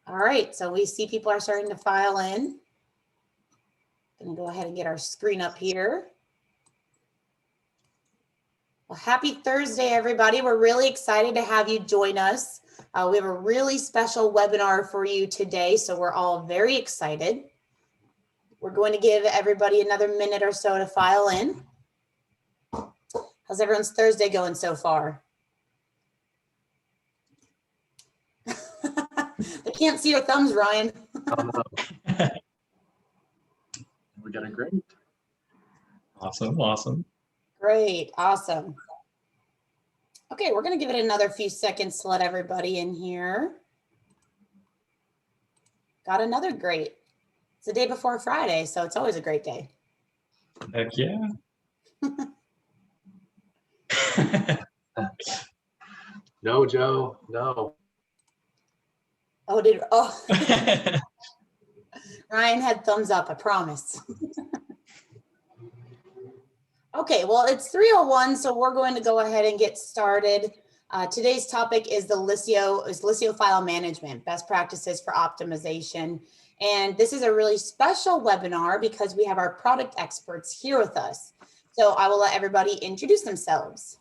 All right, so we see people are starting to file in. Gonna go ahead and get our screen up here. Well, happy Thursday, everybody. We're really excited to have you join us. We have a really special webinar for you today, so we're all very excited. We're going to give everybody another minute or so to file in. How's everyone's Thursday going so far? I can't see your thumbs, Ryan. We got a great. Awesome. Great, awesome. Okay, we're going to give it another few seconds to let everybody in here. Got another great. It's the day before Friday, so it's always a great day. Heck yeah. No, Joe, no. Oh, Ryan had thumbs up, I promise. Okay, well, it's 3:01, so we're going to go ahead and get started. Today's topic is Liscio file management, best practices for optimization. And this is a really special webinar because we have our product experts here with us. So I will let everybody introduce themselves.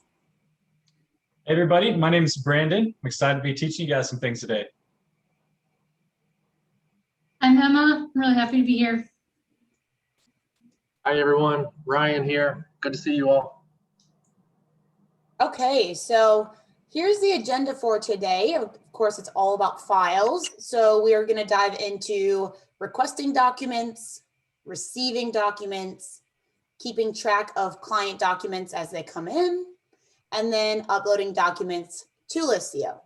Hey everybody, my name is Brandon. I'm excited to be teaching you guys some things today. I'm Emma. I'm really happy to be here. Hi, everyone. Ryan here. Good to see you all. Okay, so here's the agenda for today. Of course, it's all about files. So we are going to dive into requesting documents, receiving documents, keeping track of client documents as they come in, and then uploading documents to Liscio.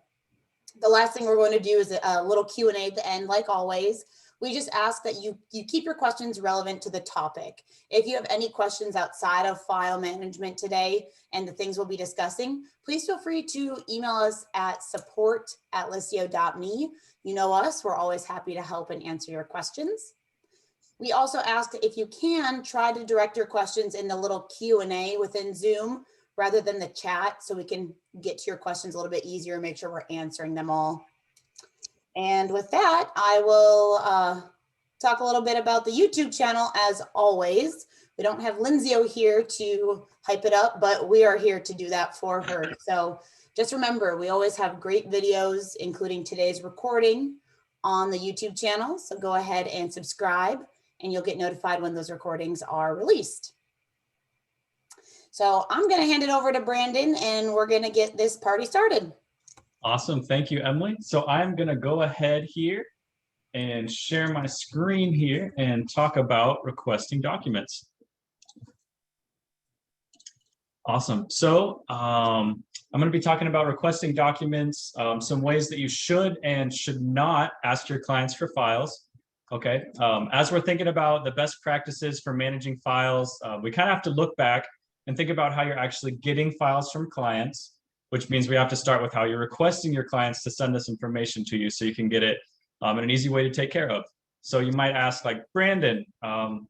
The last thing we're going to do is a little Q&A at the end, like always. We just ask that you keep your questions relevant to the topic. If you have any questions outside of file management today and the things we'll be discussing, please feel free to email us at support@liscio.me. You know us, we're always happy to help and answer your questions. We also ask that if you can, try to direct your questions in the little Q&A within Zoom rather than the chat, so we can get to your questions a little bit easier and make sure we're answering them all. And with that, I will talk a little bit about the YouTube channel. As always, we don't have Lindsay here to hype it up, but we are here to do that for her. So just remember, we always have great videos, including today's recording on the YouTube channel. So go ahead and subscribe and you'll get notified when those recordings are released. So I'm going to hand it over to Brandon and we're going to get this party started. Awesome, thank you, Emily. So I'm gonna go ahead here and share my screen here and talk about requesting documents. Awesome, so I'm gonna be talking about requesting documents, some ways that you should and should not ask your clients for files. Okay, as we're thinking about the best practices for managing files, we kind of have to look back and think about how you're actually getting files from clients, which means we have to start with how you're requesting your clients to send this information to you so you can get it in an easy way to take care of. So you might ask, like, Brandon,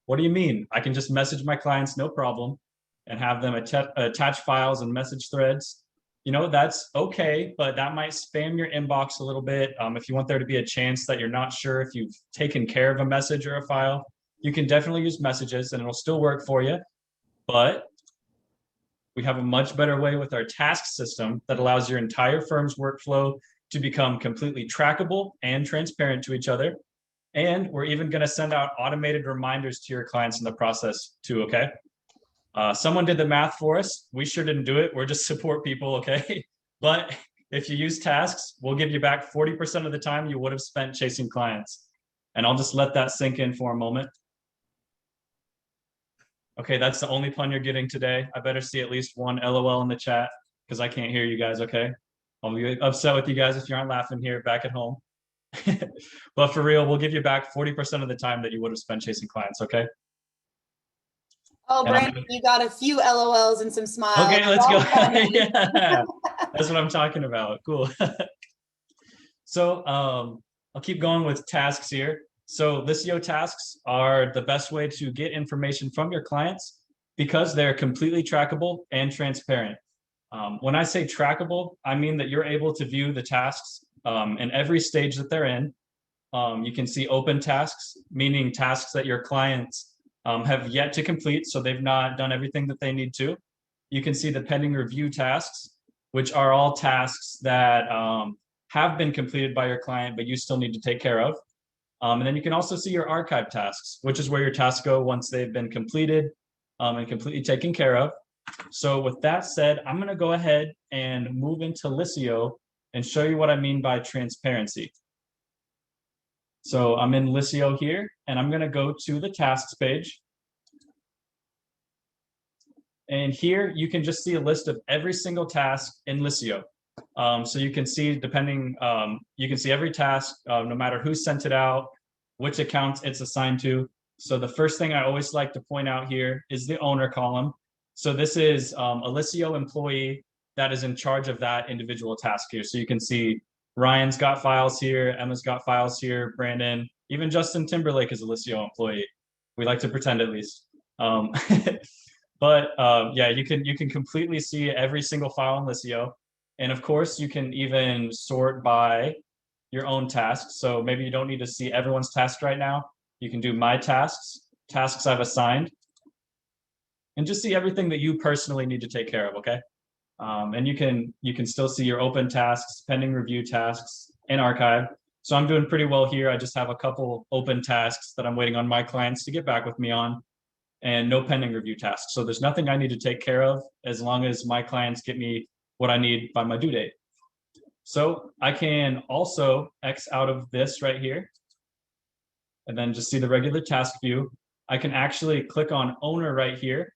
what do you mean? I can just message my clients, no problem, and have them attach files and message threads. You know, that's okay, but that might spam your inbox a little bit. If you want there to be a chance that you're not sure if you've taken care of a message or a file, you can definitely use messages and it'll still work for you. But we have a much better way with our task system that allows your entire firm's workflow to become completely trackable and transparent to each other. And we're even going to send out automated reminders to your clients in the process too, okay? Someone did the math for us. We sure didn't do it. We're just support people, okay? But if you use tasks, we'll give you back 40% of the time you would have spent chasing clients. And I'll just let that sink in for a moment. Okay, that's the only pun you're getting today. I better see at least one LOL in the chat because I can't hear you guys, okay? I'll be upset with you guys if you aren't laughing here back at home. But for real, we'll give you back 40% of the time that you would have spent chasing clients, okay? Oh, Brandon, you got a few LOLs and some smiles. Okay, let's go. Yeah, that's what I'm talking about. Cool. So I'll keep going with tasks here. So Liscio tasks are the best way to get information from your clients because they're completely trackable and transparent. When I say trackable, I mean that you're able to view the tasks in every stage that they're in. You can see open tasks, meaning tasks that your clients have yet to complete, so they've not done everything that they need to. You can see the pending review tasks, which are all tasks that have been completed by your client, but you still need to take care of. And then you can also see your archive tasks, which is where your tasks go once they've been completed and completely taken care of. So with that said, I'm going to go ahead and move into Liscio and show you what I mean by transparency. So I'm in Liscio here, and I'm going to go to the tasks page. And here you can just see a list of every single task in Liscio. So you can see, you can see every task, no matter who sent it out, which account it's assigned to. So the first thing I always like to point out here is the owner column. So this is a Liscio employee that is in charge of that individual task here. So you can see Ryan's got files here, Emma's got files here, Brandon, even Justin Timberlake is a Liscio employee. We like to pretend at least. But yeah, you can completely see every single file in Liscio. And of course, you can even sort by your own tasks. So maybe you don't need to see everyone's task right now. You can do my tasks, tasks I've assigned, and just see everything that you personally need to take care of, okay? And you can still see your open tasks, pending review tasks, and archive. So I'm doing pretty well here. I just have a couple open tasks that I'm waiting on my clients to get back with me on, and no pending review tasks. So there's nothing I need to take care of as long as my clients get me what I need by my due date. So I can also X out of this right here and then just see the regular task view. I can actually click on owner right here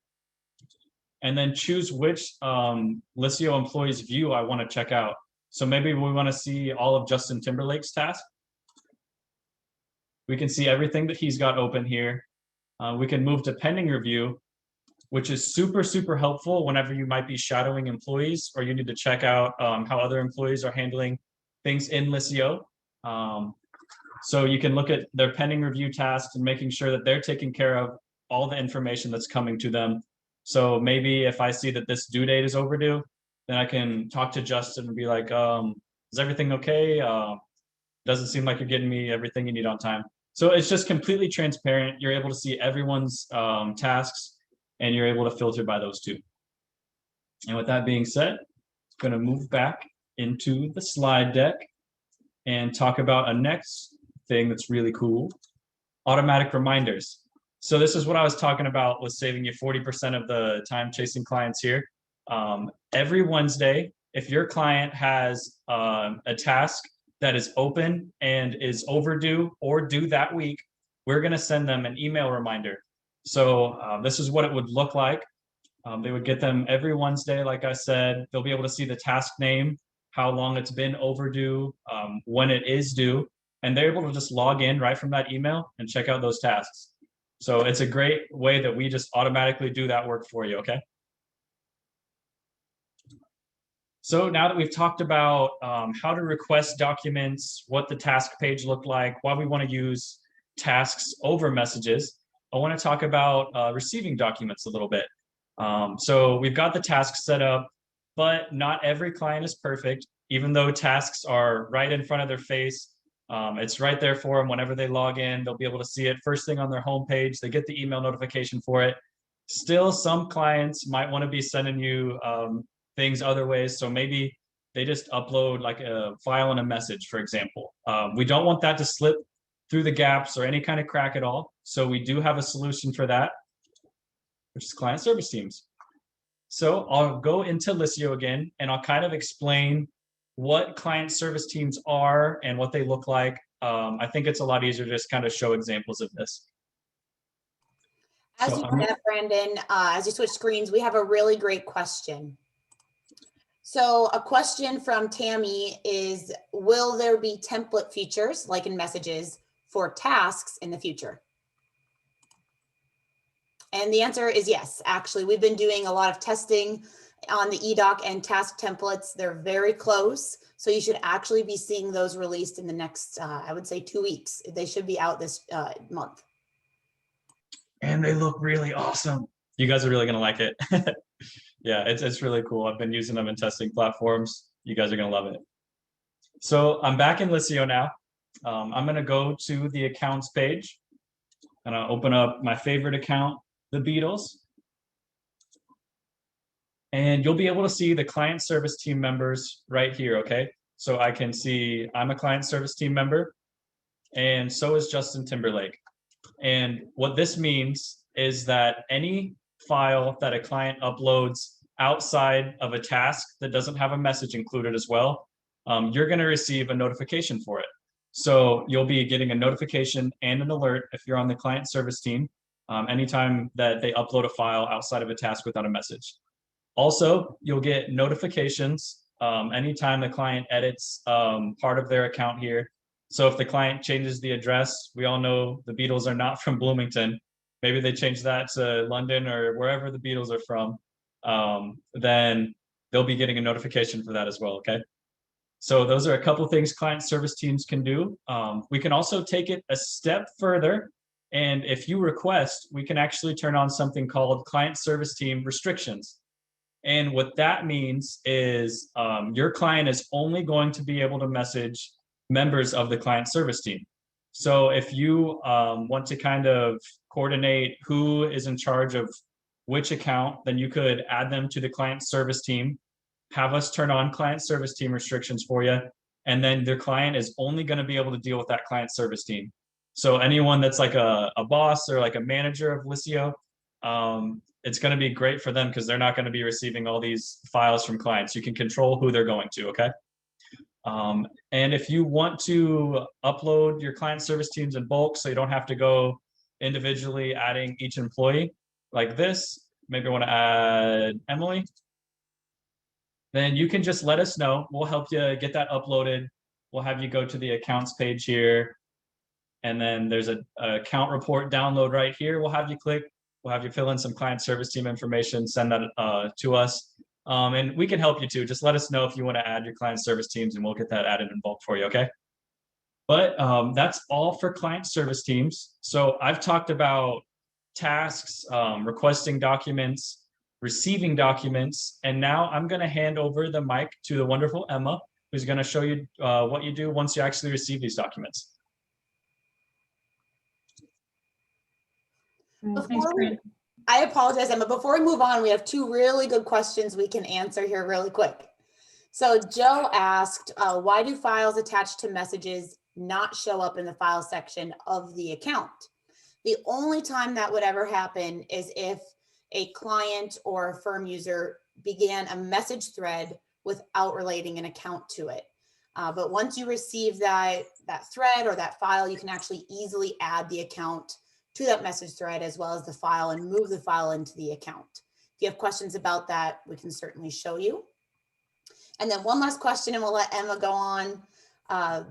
and then choose which Liscio employees view I want to check out. So maybe we want to see all of Justin Timberlake's tasks. We can see everything that he's got open here. We can move to pending review, which is super, super helpful whenever you might be shadowing employees or you need to check out how other employees are handling things in Liscio. So you can look at their pending review tasks and making sure that they're taking care of all the information that's coming to them. So maybe if I see that this due date is overdue, then I can talk to Justin and be like, is everything okay? Doesn't seem like you're getting me everything you need on time. So it's just completely transparent. You're able to see everyone's tasks, and you're able to filter by those two. And with that being said, I'm going to move back into the slide deck and talk about a next thing that's really cool, automatic reminders. So this is what I was talking about with saving you 40% of the time chasing clients here. Every Wednesday, if your client has a task that is open and is overdue or due that week, we're going to send them an email reminder. So this is what it would look like. They would get them every Wednesday, like I said. They'll be able to see the task name, how long it's been overdue, when it is due, and they're able to just log in right from that email and check out those tasks. So it's a great way that we just automatically do that work for you, okay? So now that we've talked about how to request documents, what the task page looked like, why we want to use tasks over messages, I want to talk about receiving documents a little bit. So we've got the tasks set up, but not every client is perfect. Even though tasks are right in front of their face, it's right there for them whenever they log in. They'll be able to see it first thing on their homepage. They get the email notification for it. Still, some clients might want to be sending you things other ways. So maybe they just upload like a file and a message, for example. We don't want that to slip through the gaps or any kind of crack at all. So we do have a solution for that, which is client service teams. So I'll go into Liscio again, and I'll kind of explain what client service teams are and what they look like. I think it's a lot easier to just kind of show examples of this. As you do that, Brandon, as you switch screens, we have a really great question. So a question from Tammy is, will there be template features like in messages for tasks in the future? And the answer is yes. Actually, we've been doing a lot of testing on the eDoc and task templates. They're very close. So you should actually be seeing those released in the next, I would say 2 weeks. They should be out this month. And they look really awesome. You guys are really going to like it. Yeah, it's really cool. I've been using them in testing platforms. You guys are going to love it. So I'm back in Liscio now. I'm going to go to the accounts page and I'll open up my favorite account, the Beatles. And you'll be able to see the client service team members right here, okay? So I can see I'm a client service team member, and so is Justin Timberlake. And what this means is that any file that a client uploads outside of a task that doesn't have a message included as well, you're going to receive a notification for it. So you'll be getting a notification and an alert if you're on the client service team, anytime that they upload a file outside of a task without a message. Also, you'll get notifications anytime the client edits part of their account here. So if the client changes the address, we all know the Beatles are not from Bloomington. Maybe they change that to London or wherever the Beatles are from. Then they'll be getting a notification for that as well, okay? So those are a couple things client service teams can do. We can also take it a step further. And if you request, we can actually turn on something called client service team restrictions. And what that means is your client is only going to be able to message members of the client service team. So if you want to kind of coordinate who is in charge of which account, then you could add them to the client service team, have us turn on client service team restrictions for you, and then their client is only going to be able to deal with that client service team. So anyone that's like a boss or like a manager of Liscio, it's going to be great for them because they're not going to be receiving all these files from clients. You can control who they're going to, okay? And if you want to upload your client service teams in bulk so you don't have to go individually adding each employee like this, maybe I want to add Emily, then you can just let us know. We'll help you get that uploaded. We'll have you go to the accounts page here. And then there's a account report download right here. We'll have you click. We'll have you fill in some client service team information, send that to us. And we can help you too. Just let us know if you want to add your client service teams and we'll get that added in bulk for you, okay? But that's all for client service teams. So I've talked about tasks, requesting documents, receiving documents, and now I'm going to hand over the mic to the wonderful Emma, who's going to show you what you do once you actually receive these documents. I apologize, Emma. Before we move on, we have two really good questions we can answer here really quick. So Joe asked, why do files attached to messages not show up in the file section of the account? The only time that would ever happen is if a client or a firm user began a message thread without relating an account to it. But once you receive that thread or that file, you can actually easily add the account to that message thread as well as the file and move the file into the account. If you have questions about that, we can certainly show you. And then one last question and we'll let Emma go on.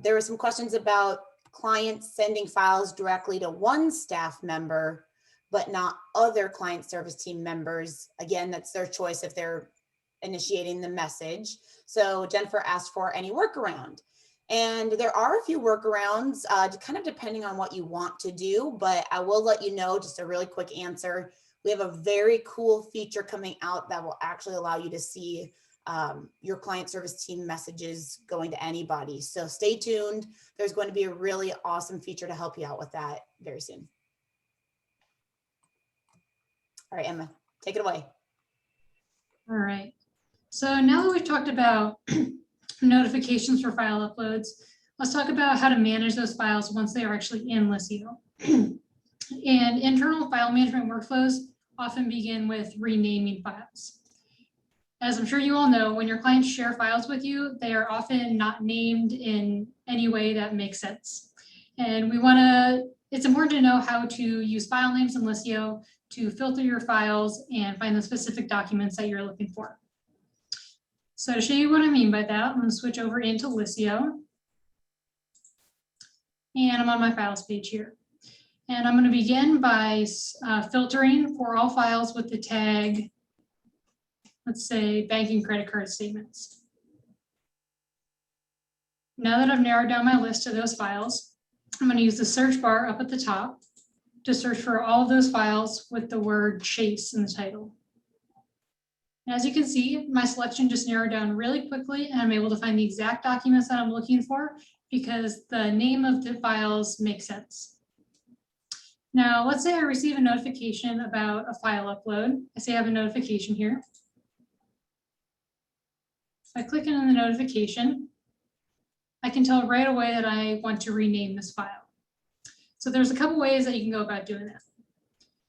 There were some questions about clients sending files directly to one staff member, but not other client service team members. Again, that's their choice if they're initiating the message. So Jennifer asked for any workaround. And there are a few workarounds, kind of depending on what you want to do, but I will let you know just a really quick answer. We have a very cool feature coming out that will actually allow you to see your client service team messages going to anybody. So stay tuned. There's going to be a really awesome feature to help you out with that very soon. All right, Emma, take it away. All right. So now that we've talked about notifications for file uploads, let's talk about how to manage those files once they are actually in Liscio. And internal file management workflows often begin with renaming files. As I'm sure you all know, when your clients share files with you, they are often not named in any way that makes sense. And it's important to know how to use file names in Liscio to filter your files and find the specific documents that you're looking for. So to show you what I mean by that, I'm going to switch over into Liscio. And I'm on my files page here. And I'm going to begin by filtering for all files with the tag, let's say, banking credit card statements. Now that I've narrowed down my list to those files, I'm going to use the search bar up at the top to search for all of those files with the word Chase in the title. And as you can see, my selection just narrowed down really quickly, and I'm able to find the exact documents that I'm looking for because the name of the files makes sense. Now, let's say I receive a notification about a file upload. I say I have a notification here. If I click in the notification, I can tell right away that I want to rename this file. So there's a couple ways that you can go about doing that.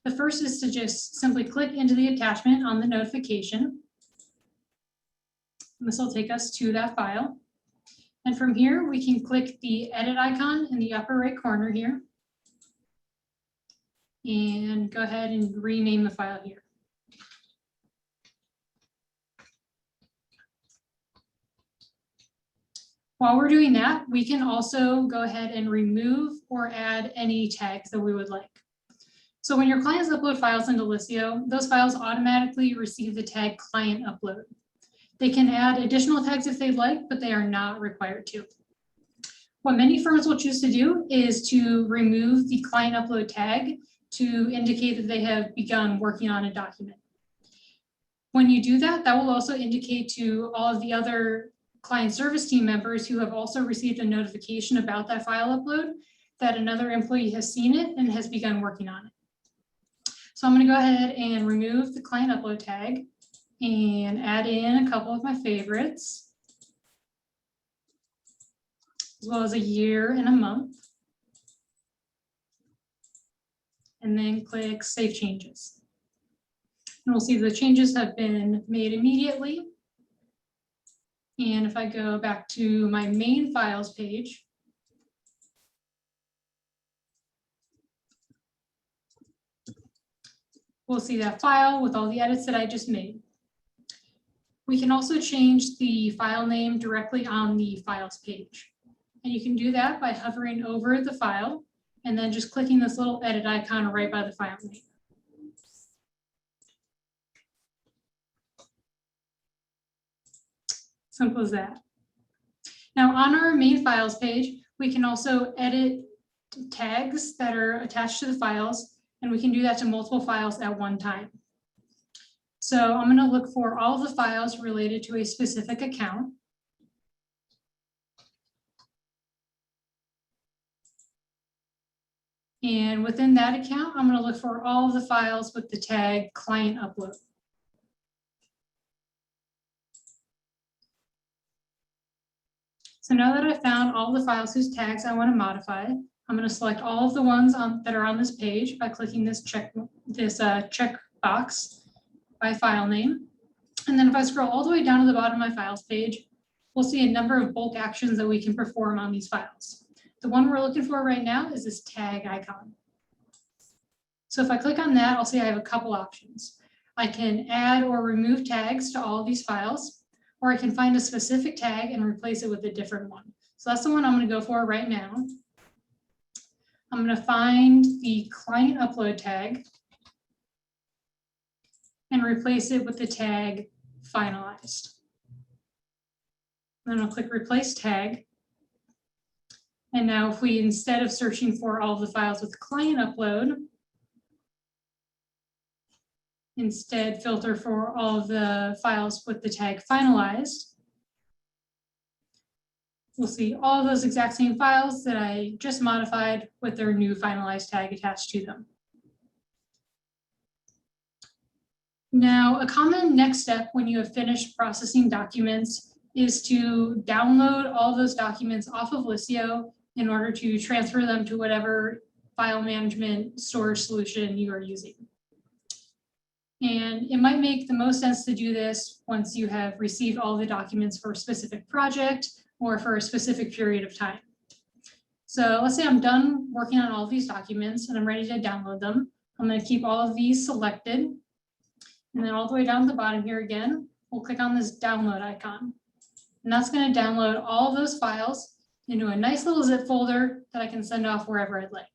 The first is to just simply click into the attachment on the notification. And this will take us to that file. And from here, we can click the edit icon in the upper right corner here and go ahead and rename the file here. While we're doing that, we can also go ahead and remove or add any tags that we would like. So when your clients upload files into Liscio, those files automatically receive the tag client upload. They can add additional tags if they'd like, but they are not required to. What many firms will choose to do is to remove the client upload tag to indicate that they have begun working on a document. When you do that, that will also indicate to all of the other client service team members who have also received a notification about that file upload that another employee has seen it and has begun working on it. So I'm going to go ahead and remove the client upload tag and add in a couple of my favorites, as well as a year and a month. And then click Save Changes. And we'll see the changes have been made immediately. And if I go back to my main files page, we'll see that file with all the edits that I just made. We can also change the file name directly on the files page. And you can do that by hovering over the file and then just clicking this little edit icon right by the file name. Simple as that. Now on our main files page, we can also edit tags that are attached to the files, and we can do that to multiple files at one time. So I'm going to look for all of the files related to a specific account. And within that account, I'm going to look for all of the files with the tag client upload. So now that I've found all the files whose tags I want to modify, I'm going to select all of the ones that are on this page by clicking this check box by file name. And then if I scroll all the way down to the bottom of my files page, we'll see a number of bulk actions that we can perform on these files. The one we're looking for right now is this tag icon. So if I click on that, I'll see I have a couple options. I can add or remove tags to all of these files, or I can find a specific tag and replace it with a different one. So that's the one I'm going to go for right now. I'm going to find the client upload tag and replace it with the tag finalized. Then I'll click replace tag. And now if we, instead of searching for all of the files with client upload, instead filter for all of the files with the tag finalized, we'll see all of those exact same files that I just modified with their new finalized tag attached to them. Now, a common next step when you have finished processing documents is to download all those documents off of Liscio in order to transfer them to whatever file management storage solution you are using. And it might make the most sense to do this once you have received all the documents for a specific project or for a specific period of time. So let's say I'm done working on all of these documents and I'm ready to download them. I'm going to keep all of these selected. And then all the way down to the bottom here again, we'll click on this download icon. And that's going to download all of those files into a nice little zip folder that I can send off wherever I'd like.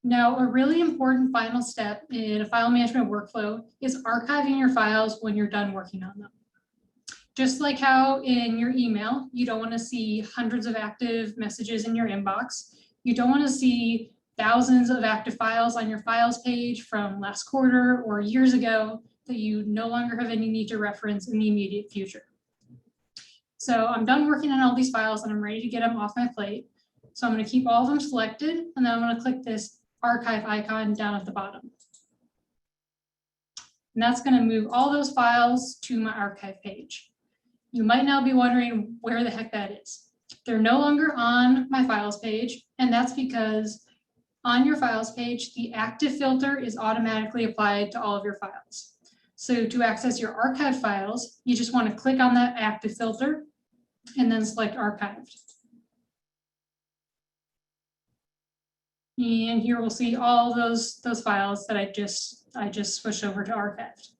Now, a really important final step in a file management workflow is archiving your files when you're done working on them. Just like how in your email, you don't want to see hundreds of active messages in your inbox. You don't want to see thousands of active files on your files page from last quarter or years ago that you no longer have any need to reference in the immediate future. So I'm done working on all these files and I'm ready to get them off my plate. So I'm going to keep all of them selected, and then I'm going to click this archive icon down at the bottom. And that's going to move all those files to my archive page. You might now be wondering where the heck that is. They're no longer on my files page, and that's because on your files page, the active filter is automatically applied to all of your files. So to access your archive files, you just want to click on that active filter and then select archived. And here we'll see all those files that I just switched over to archived.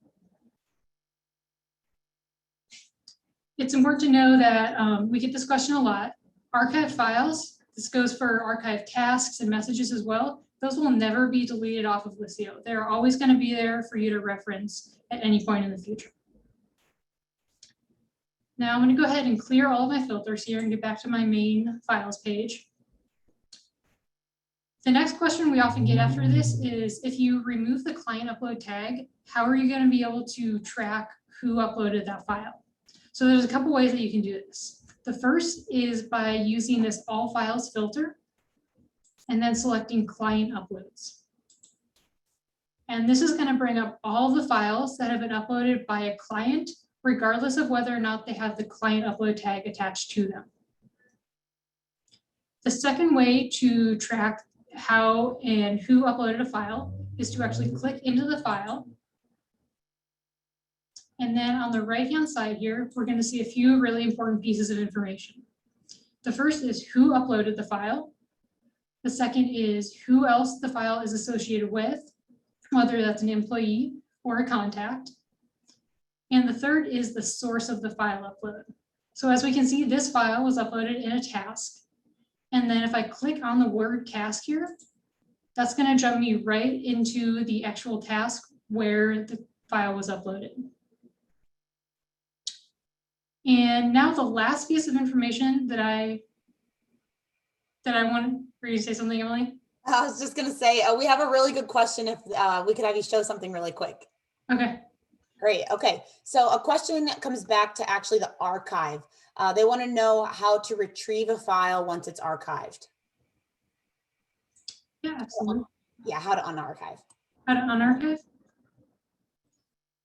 It's important to know that we get this question a lot. Archived files, this goes for archived tasks and messages as well, those will never be deleted off of Liscio. They're always going to be there for you to reference at any point in the future. Now I'm going to go ahead and clear all of my filters here and get back to my main files page. The next question we often get after this is, if you remove the client upload tag, how are you going to be able to track who uploaded that file? So there's a couple ways that you can do this. The first is by using this all files filter and then selecting client uploads. And this is going to bring up all the files that have been uploaded by a client, regardless of whether or not they have the client upload tag attached to them. The second way to track how and who uploaded a file is to actually click into the file. And then on the right-hand side here, we're going to see a few really important pieces of information. The first is who uploaded the file. The second is who else the file is associated with, whether that's an employee or a contact. And the third is the source of the file upload. So as we can see, this file was uploaded in a task. And then if I click on the word task here, that's going to jump me right into the actual task where the file was uploaded. And now the last piece of information that I want for you to say something, Emily. I was just going to say, we have a really good question if we could have you show something really quick. Okay. Great. Okay. So a question comes back to actually the archive. They want to know how to retrieve a file once it's archived. Yeah, absolutely. Yeah, how to unarchive. How to unarchive.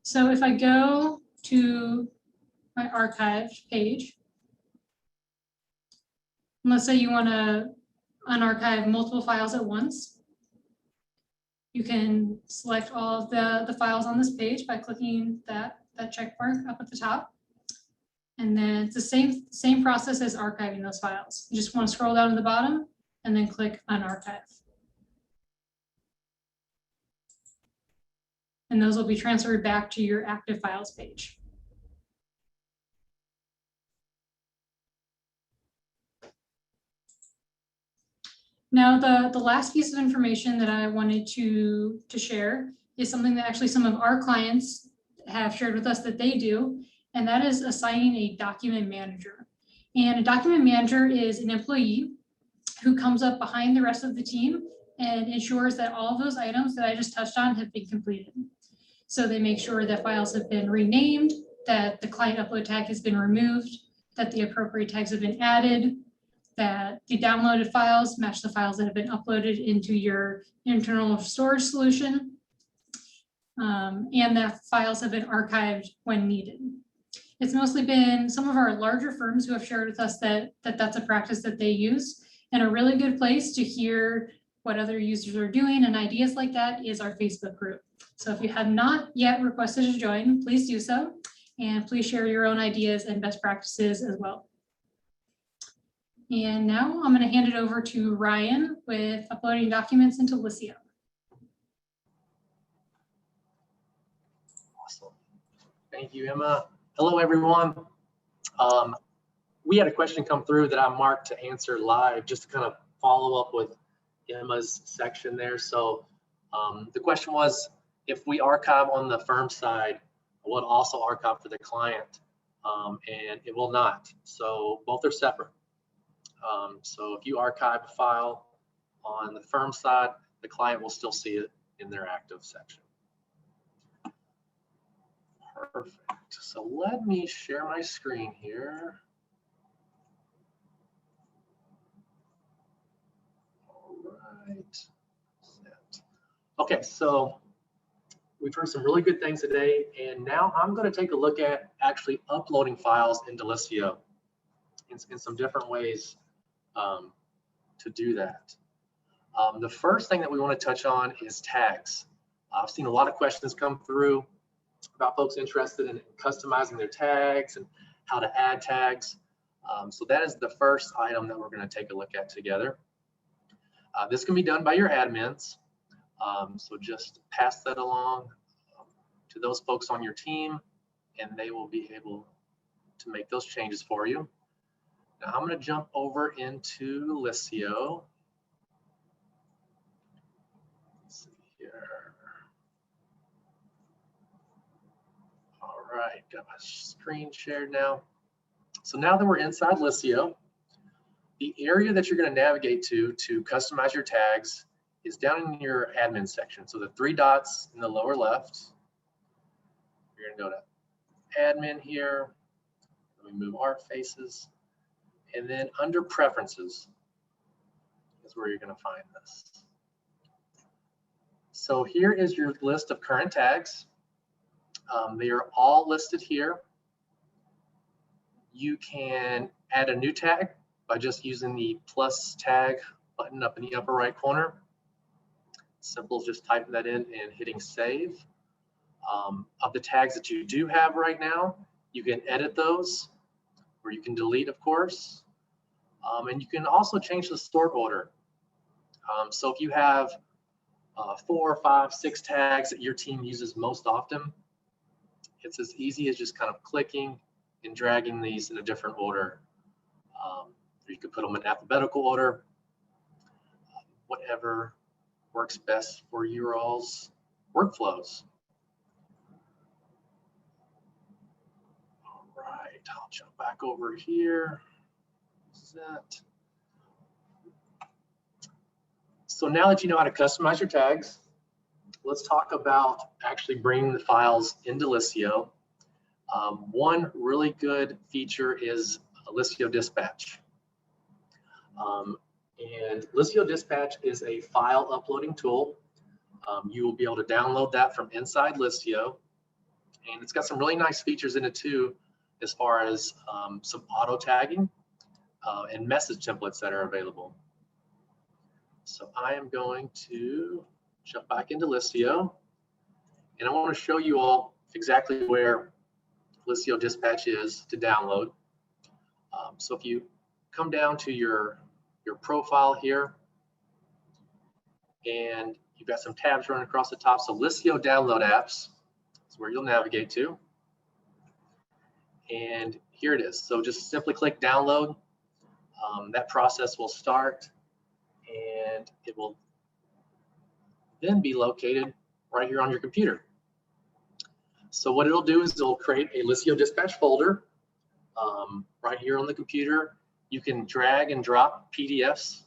So if I go to my archived page, and let's say you want to unarchive multiple files at once, you can select all of the files on this page by clicking that check mark up at the top. And then it's the same process as archiving those files. You just want to scroll down to the bottom and then click unarchive. And those will be transferred back to your active files page. Now, the last piece of information that I wanted to share is something that actually some of our clients have shared with us that they do, and that is assigning a document manager. And a document manager is an employee who comes up behind the rest of the team and ensures that all of those items that I just touched on have been completed. So they make sure that files have been renamed, that the client upload tag has been removed, that the appropriate tags have been added, that the downloaded files match the files that have been uploaded into your internal storage solution, and that files have been archived when needed. It's mostly been some of our larger firms who have shared with us that that's a practice that they use, and a really good place to hear what other users are doing and ideas like that is our Facebook group. So if you have not yet requested to join, please do so, and please share your own ideas and best practices as well. And now I'm going to hand it over to Ryan with uploading documents into Liscio. Awesome. Thank you, Emma. Hello, everyone. We had a question come through that I marked to answer live, just to kind of follow up with Emma's section there. So the question was, if we archive on the firm side, will it also archive for the client? And it will not. So both are separate. So if you archive a file on the firm side, the client will still see it in their active section. Perfect. So let me share my screen here. All right. Set. Okay, so we've heard some really good things today, and now I'm going to take a look at actually uploading files into Liscio in some different ways to do that. The first thing that we want to touch on is tags. I've seen a lot of questions come through about folks interested in customizing their tags and how to add tags. So that is the first item that we're going to take a look at together. This can be done by your admins. So just pass that along to those folks on your team, and they will be able to make those changes for you. Now I'm going to jump over into Liscio. Let's see here. All right, got my screen shared now. So now that we're inside Liscio, the area that you're going to navigate to customize your tags is down in your admin section. So the 3 dots in the lower left, you're going to go to admin here. Let me move art faces. And then under preferences is where you're going to find this. So here is your list of current tags. They are all listed here. You can add a new tag by just using the plus tag button up in the upper right corner. Simple as just typing that in and hitting save. Of the tags that you do have right now, you can edit those, or you can delete, of course. And you can also change the sort order. So if you have 4, 5, 6 tags that your team uses most often, it's as easy as just kind of clicking and dragging these in a different order. You could put them in alphabetical order, whatever works best for your all's workflows. All right, I'll jump back over here. That. So now that you know how to customize your tags, let's talk about actually bringing the files into Liscio. One really good feature is Liscio Dispatch. And Liscio Dispatch is a file uploading tool. You will be able to download that from inside Liscio. And it's got some really nice features in it too, as far as some auto tagging and message templates that are available. So I am going to jump back into Liscio, and I want to show you all exactly where Liscio Dispatch is to download. So if you come down to your profile here, and you've got some tabs running across the top. So Liscio Download Apps is where you'll navigate to. And here it is. So just simply click download. That process will start, and it will then be located right here on your computer. So what it'll do is it'll create a Liscio Dispatch folder right here on the computer. You can drag and drop PDFs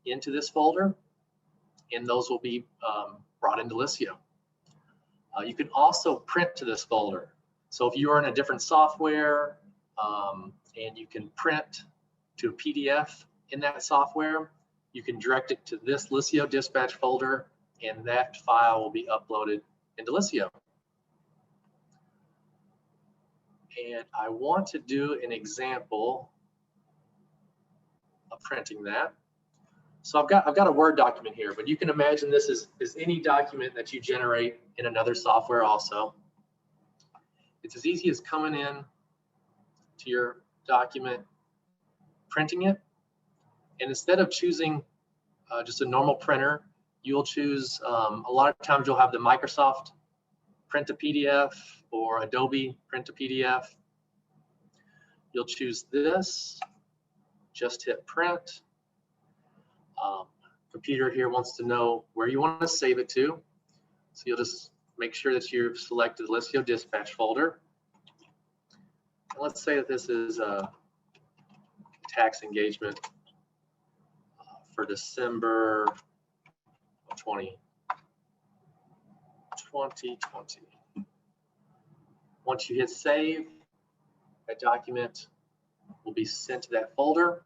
into this folder, and those will be brought into Liscio. You can also print to this folder. So if you are in a different software and you can print to a PDF in that software, you can direct it to this Liscio Dispatch folder, and that file will be uploaded into Liscio. And I want to do an example of printing that. So I've got a Word document here, but you can imagine this is any document that you generate in another software also. It's as easy as coming in to your document, printing it, and instead of choosing just a normal printer, you'll choose, a lot of times you'll have the Microsoft print to PDF or Adobe print to PDF. You'll choose this, just hit print. Computer here wants to know where you want to save it to. So you'll just make sure that you've selected the Liscio Dispatch folder. And let's say that this is a tax engagement for December 2020. Once you hit save, that document will be sent to that folder.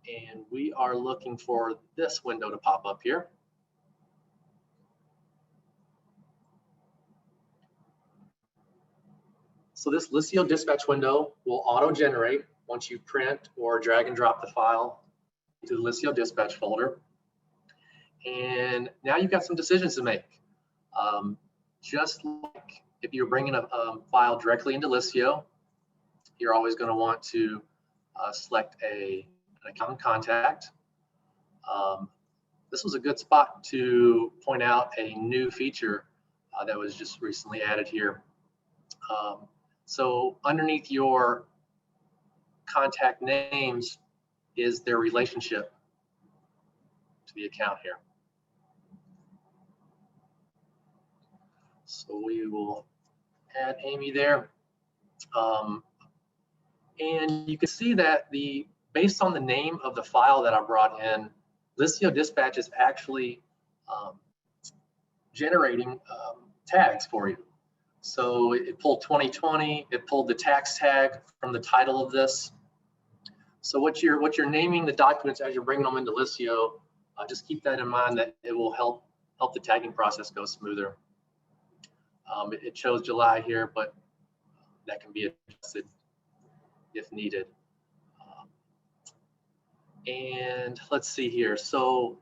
And we are looking for this window to pop up here. So this Liscio dispatch window will auto-generate once you print or drag and drop the file into the Liscio dispatch folder. And now you've got some decisions to make. Just like if you're bringing a file directly into Liscio, you're always going to want to select an account contact. This was a good spot to point out a new feature that was just recently added here. So underneath your contact names is their relationship to the account here. So we will add Amy there. And you can see that based on the name of the file that I brought in, Liscio Dispatch is actually generating tags for you. So it pulled 2020, it pulled the tax tag from the title of this. So what you're naming the documents as you're bringing them into Liscio, just keep that in mind, that it will help the tagging process go smoother. It shows July here, but that can be adjusted if needed. And let's see here. So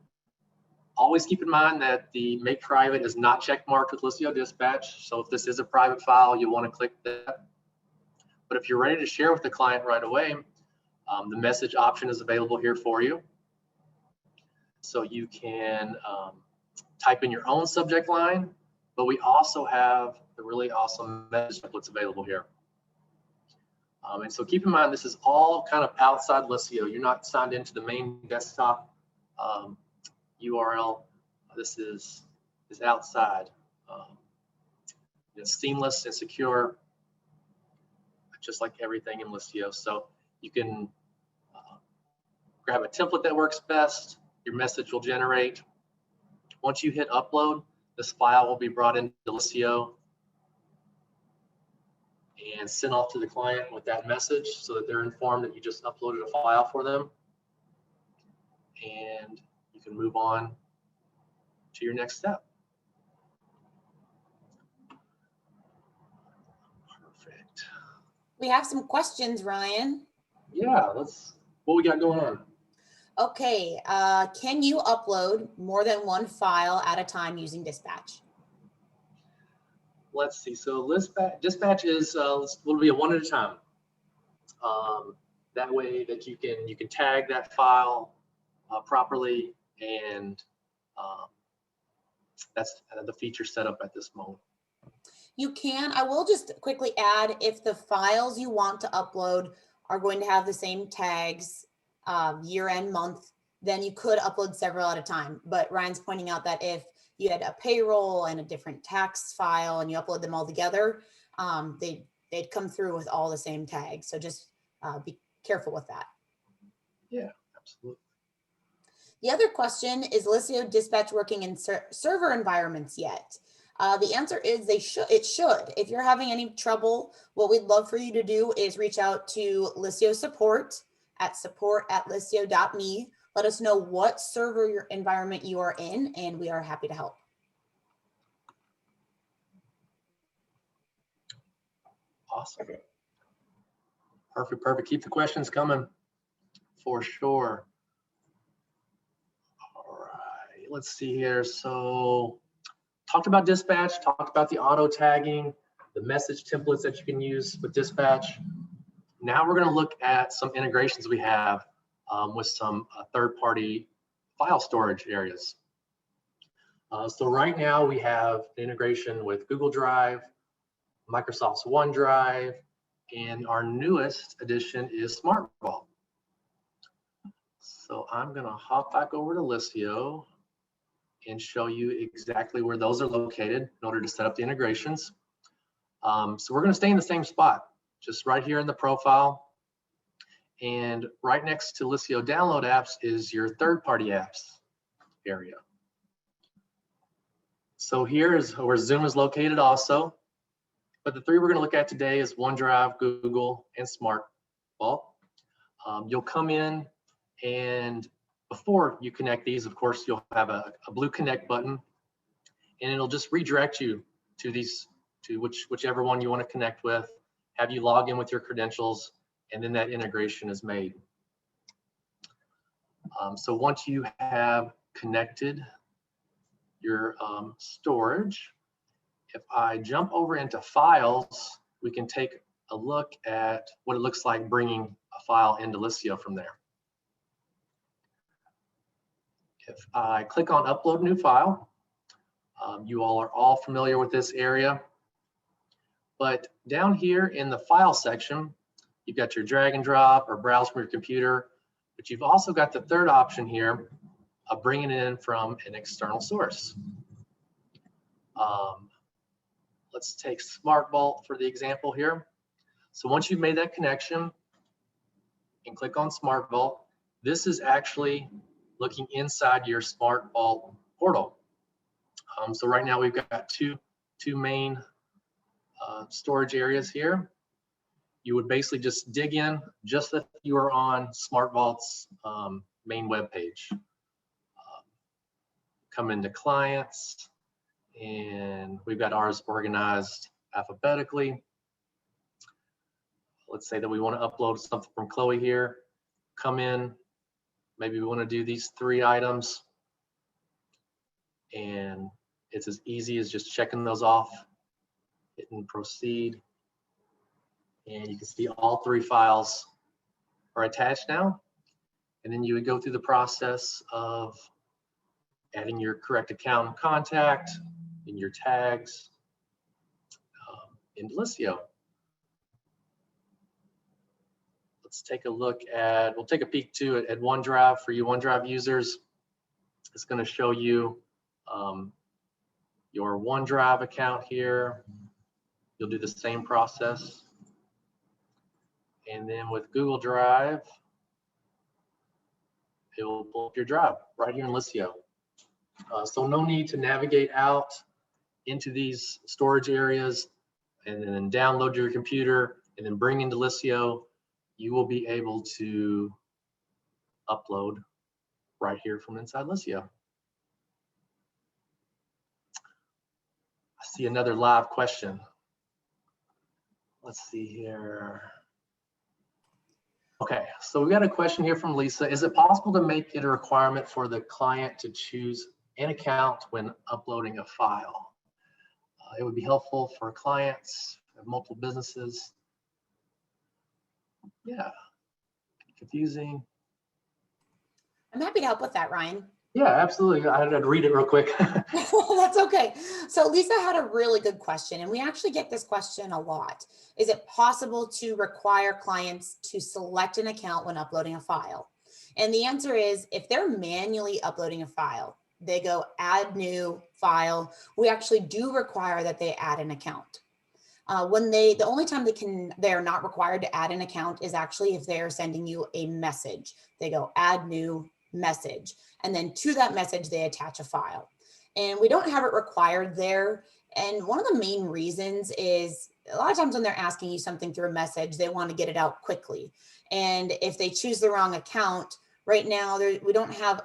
always keep in mind that the make private is not check marked with Liscio Dispatch. So if this is a private file, you want to click that. But if you're ready to share with the client right away, the message option is available here for you. So you can type in your own subject line, but we also have the really awesome message templates available here. And so keep in mind, this is all kind of outside Liscio. You're not signed into the main desktop URL. This is outside. It's seamless and secure, just like everything in Liscio. So you can grab a template that works best. Your message will generate. Once you hit upload, this file will be brought into Liscio and sent off to the client with that message so that they're informed that you just uploaded a file for them. And you can move on to your next step. Perfect. We have some questions, Ryan. Yeah, what we got going on? Okay, can you upload more than one file at a time using Dispatch? Let's see. So dispatch is will be a one at a time. That way that you can tag that file properly, and that's the feature set up at this moment. You can. I will just quickly add, if the files you want to upload are going to have the same tags, year end, month, then you could upload several at a time. But Ryan's pointing out that if you had a payroll and a different tax file and you upload them all together, they'd come through with all the same tags. So just be careful with that. Yeah, absolutely. The other question is Liscio Dispatch working in server environments yet? The answer is it should. If you're having any trouble, what we'd love for you to do is reach out to Liscio support at support@liscio.me. Let us know what server environment you are in, and we are happy to help. Awesome. Perfect. Keep the questions coming for sure. All right, let's see here. So talked about Dispatch, talked about the auto tagging, the message templates that you can use with Dispatch. Now we're going to look at some integrations we have with some third-party file storage areas. So right now we have the integration with Google Drive, Microsoft's OneDrive, and our newest addition is SmartVault. So I'm going to hop back over to Liscio and show you exactly where those are located in order to set up the integrations. So we're going to stay in the same spot, just right here in the profile. And right next to Liscio download apps is your third-party apps area. So here is where Zoom is located also. But the three we're going to look at today is OneDrive, Google, and SmartVault. You'll come in, and before you connect these, of course, you'll have a blue connect button, and it'll just redirect you to these, to whichever one you want to connect with, have you log in with your credentials, and then that integration is made. So once you have connected your storage, if I jump over into files, we can take a look at what it looks like bringing a file into Liscio from there. If I click on upload new file, you all are all familiar with this area, but down here in the file section, you've got your drag and drop or browse from your computer, but you've also got the third option here of bringing it in from an external source. Let's take SmartVault for the example here. So once you've made that connection and click on SmartVault, this is actually looking inside your SmartVault portal. So right now we've got two main storage areas here. You would basically just dig in just if you are on SmartVault's main web page. Come into clients, and we've got ours organized alphabetically. Let's say that we want to upload something from Chloe here. Come in, maybe we want to do these 3 items, and it's as easy as just checking those off, hitting proceed, and you can see all 3 files are attached now. And then you would go through the process of adding your correct account and contact in your tags into Liscio. Let's take a look at, we'll take a peek too at OneDrive. For you OneDrive users, it's going to show you your OneDrive account here. You'll do the same process. And then with Google Drive, it will pull up your drive right here in Liscio. So no need to navigate out into these storage areas and then download your computer and then bring into Liscio. You will be able to upload right here from inside Liscio. I see another live question. Let's see here. Okay, so we got a question here from Lisa. Is it possible to make it a requirement for the client to choose an account when uploading a file? It would be helpful for clients of multiple businesses. Yeah, confusing. I'm happy to help with that, Ryan. Yeah, absolutely. I had to read it real quick. That's okay. So Lisa had a really good question, and we actually get this question a lot. Is it possible to require clients to select an account when uploading a file? And the answer is, if they're manually uploading a file, they go add new file. We actually do require that they add an account. The only time they're not required to add an account is actually if they're sending you a message. They go add new message, and then to that message they attach a file. And we don't have it required there. And one of the main reasons is a lot of times when they're asking you something through a message, they want to get it out quickly. And if they choose the wrong account, right now we don't have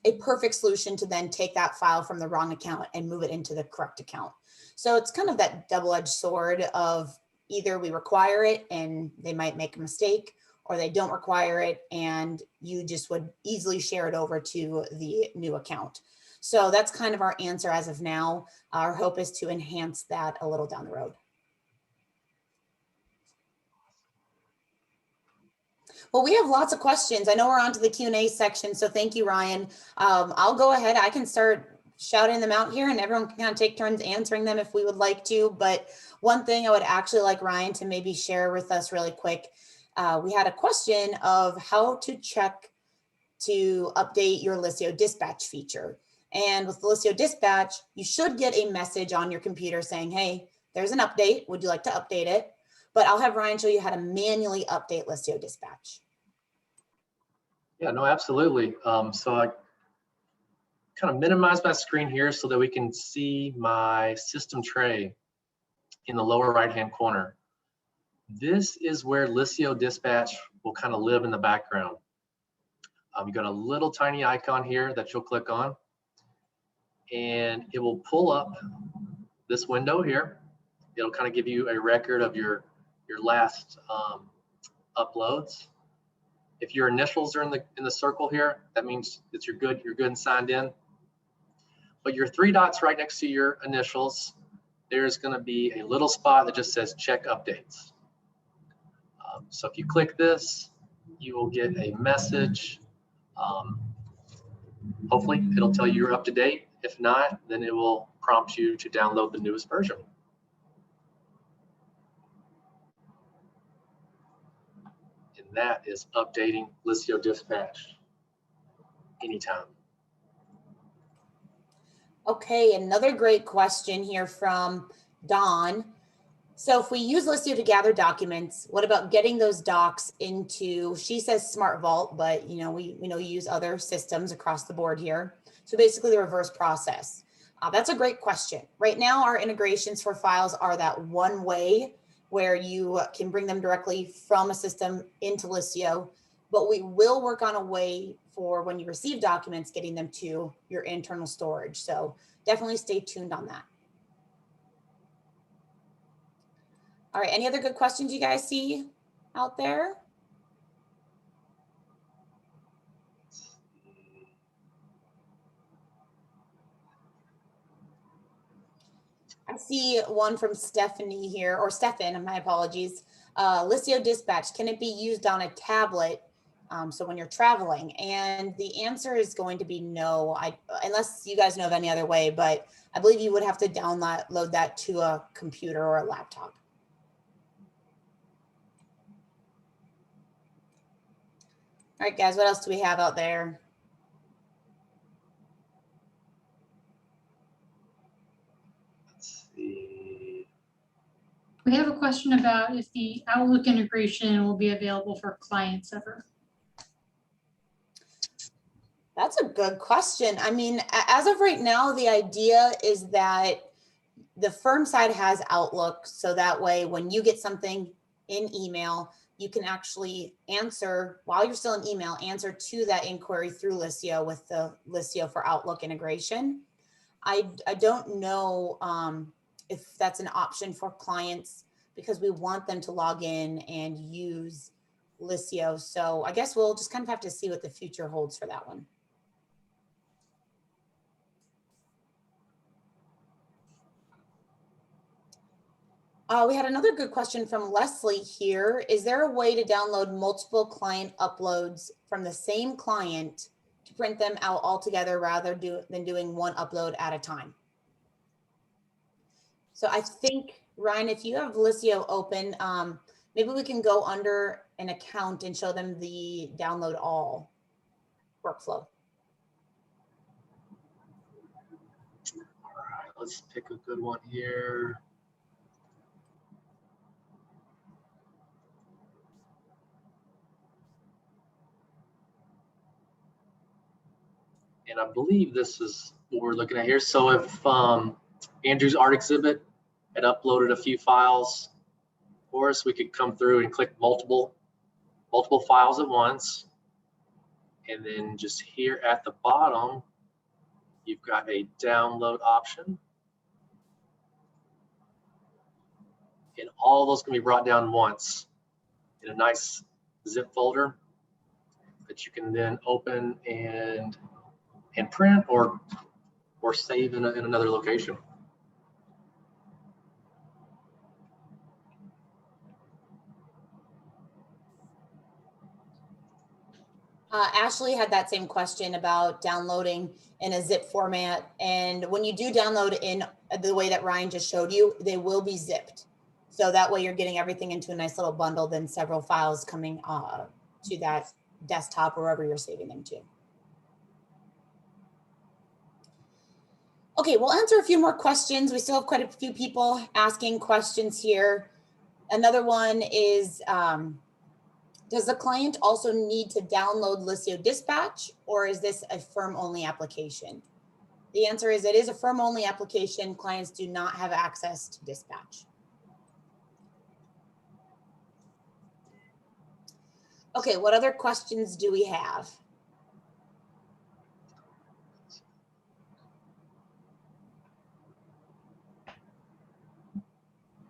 a perfect solution to then take that file from the wrong account and move it into the correct account. So it's kind of that double-edged sword of either we require it and they might make a mistake, or they don't require it and you just would easily share it over to the new account. So that's kind of our answer as of now. Our hope is to enhance that a little down the road. Well, we have lots of questions. I know we're on to the Q&A section, so thank you, Ryan. I'll go ahead. I can start shouting them out here and everyone can kind of take turns answering them if we would like to. But one thing I would actually like Ryan to maybe share with us really quick. We had a question of how to check to update your Liscio dispatch feature. And with the Liscio dispatch, you should get a message on your computer saying, hey, there's an update. Would you like to update it? but I'll have Ryan show you how to manually update Liscio Dispatch. Yeah, no, absolutely. So I kind of minimize my screen here so that we can see my system tray in the lower right-hand corner. This is where Liscio Dispatch will kind of live in the background. You got a little tiny icon here that you'll click on, and it will pull up this window here. It'll kind of give you a record of your last uploads. If your initials are in the circle here, that means that you're good and signed in. But your three dots right next to your initials, there's going to be a little spot that just says check updates. So if you click this, you will get a message. Hopefully it'll tell you you're up to date. If not, then it will prompt you to download the newest version. And that is updating Liscio Dispatch anytime. Okay, another great question here from Dawn. So if we use Liscio to gather documents, what about getting those docs into, she says Smart Vault, but we know you use other systems across the board here. So basically the reverse process. That's a great question. Right now, our integrations for files are that one way where you can bring them directly from a system into Liscio, but we will work on a way for when you receive documents, getting them to your internal storage. So definitely stay tuned on that. All right, any other good questions you guys see out there? I see one from Stephanie here, or Stefan, my apologies. Liscio Dispatch, can it be used on a tablet? So when you're traveling? And the answer is going to be no, unless you guys know of any other way, but I believe you would have to download that to a computer or a laptop. All right, guys, what else do we have out there? Let's see. We have a question about if the Outlook integration will be available for clients ever. That's a good question. I mean, as of right now, the idea is that the firm side has Outlook. So that way, when you get something in email, you can actually answer, while you're still in email, answer to that inquiry through Liscio with the Liscio for Outlook integration. I don't know if that's an option for clients because we want them to log in and use Liscio. So I guess we'll just kind of have to see what the future holds for that one. We had another good question from Leslie here. Is there a way to download multiple client uploads from the same client to print them out all together rather than doing one upload at a time? So I think, Ryan, if you have Liscio open, maybe we can go under an account and show them the download all workflow. All right, let's pick a good one here. And I believe this is what we're looking at here. So if Andrew's art exhibit had uploaded a few files for us, we could come through and click multiple files at once. And then just here at the bottom, you've got a download option. And all those can be brought down once in a nice zip folder that you can then open and print or save in another location. Ashley had that same question about downloading in a zip format. And when you do download in the way that Ryan just showed you, they will be zipped. So that way you're getting everything into a nice little bundle, then several files coming to that desktop or wherever you're saving them to. Okay, we'll answer a few more questions. We still have quite a few people asking questions here. Another one is, does the client also need to download Liscio Dispatch, or is this a firm-only application? The answer is it is a firm-only application. Clients do not have access to Dispatch. Okay, what other questions do we have?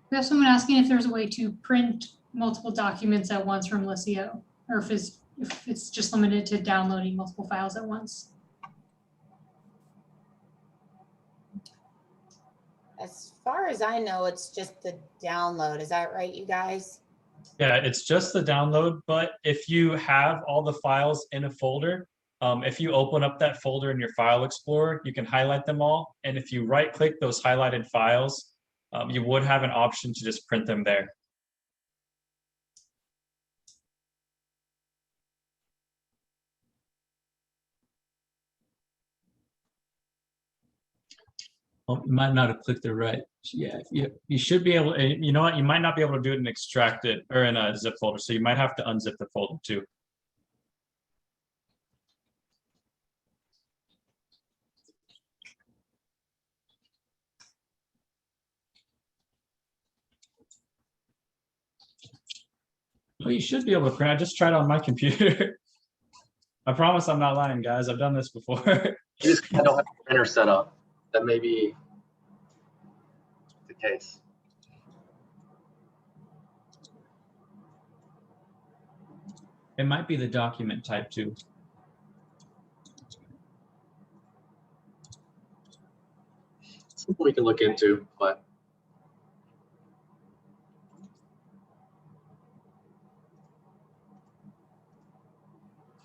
We have someone asking if there's a way to print multiple documents at once from Liscio, or if it's just limited to downloading multiple files at once. As far as I know, it's just the download. Is that right, you guys? Yeah, it's just the download, but if you have all the files in a folder, if you open up that folder in your file explorer, you can highlight them all. And if you right click those highlighted files, you would have an option to just print them there. Oh, you might not have clicked it right. Yeah, you should be able, you know what, you might not be able to do it in extracted or in a zip folder. So you might have to unzip the folder too. Well, you should be able to print. I just tried on my computer. I promise I'm not lying, guys. I've done this before. You just don't have a printer set up. That may be the case. It might be the document type too. Something we can look into, but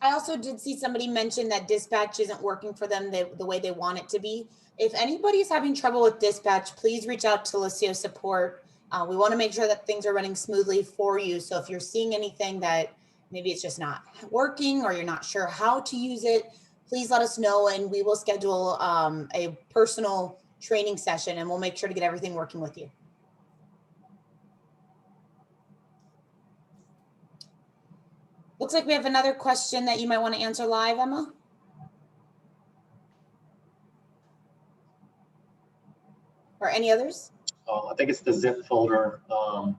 I also did see somebody mention that Dispatch isn't working for them the way they want it to be. If anybody's having trouble with Dispatch, please reach out to Liscio support. We want to make sure that things are running smoothly for you. So if you're seeing anything that maybe it's just not working or you're not sure how to use it, please let us know and we will schedule a personal training session and we'll make sure to get everything working with you. Looks like we have another question that you might want to answer live, Emma. Or any others? I think it's the zip folder that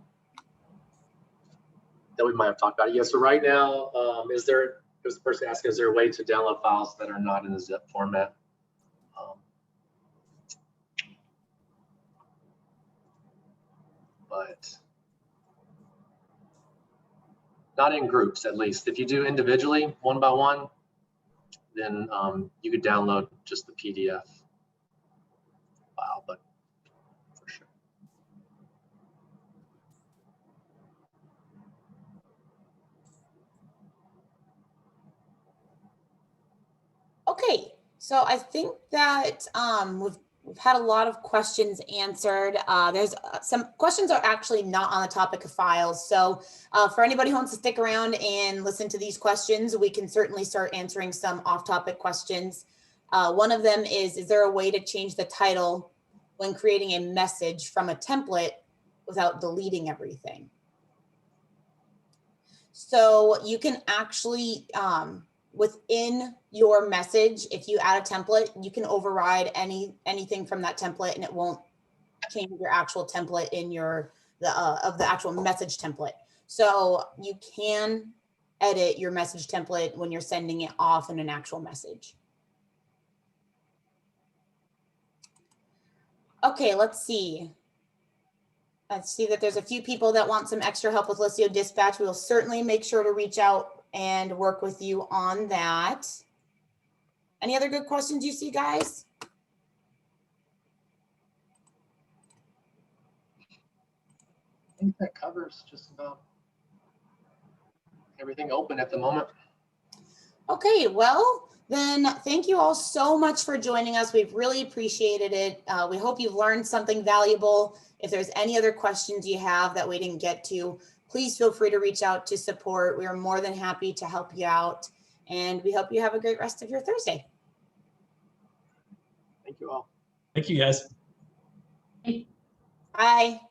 we might have talked about. Yeah, so right now, there's the person asking, is there a way to download files that are not in the zip format? But not in groups, at least. If you do individually, one by one, then you could download just the PDF file, but for sure. Okay, so I think that we've had a lot of questions answered. There's some questions are actually not on the topic of files. So for anybody who wants to stick around and listen to these questions, we can certainly start answering some off-topic questions. One of them is there a way to change the title when creating a message from a template without deleting everything? So you can actually, within your message, if you add a template, you can override anything from that template and it won't change your actual template in of the actual message template. So you can edit your message template when you're sending it off in an actual message. Okay, let's see. I see that there's a few people that want some extra help with Liscio Dispatch. We will certainly make sure to reach out and work with you on that. Any other good questions you see, guys? I think that covers just about everything open at the moment. Okay, well, then thank you all so much for joining us. We've really appreciated it. We hope you've learned something valuable. If there's any other questions you have that we didn't get to, please feel free to reach out to support. We are more than happy to help you out. And we hope you have a great rest of your Thursday. Thank you all. Thank you, guys. Bye.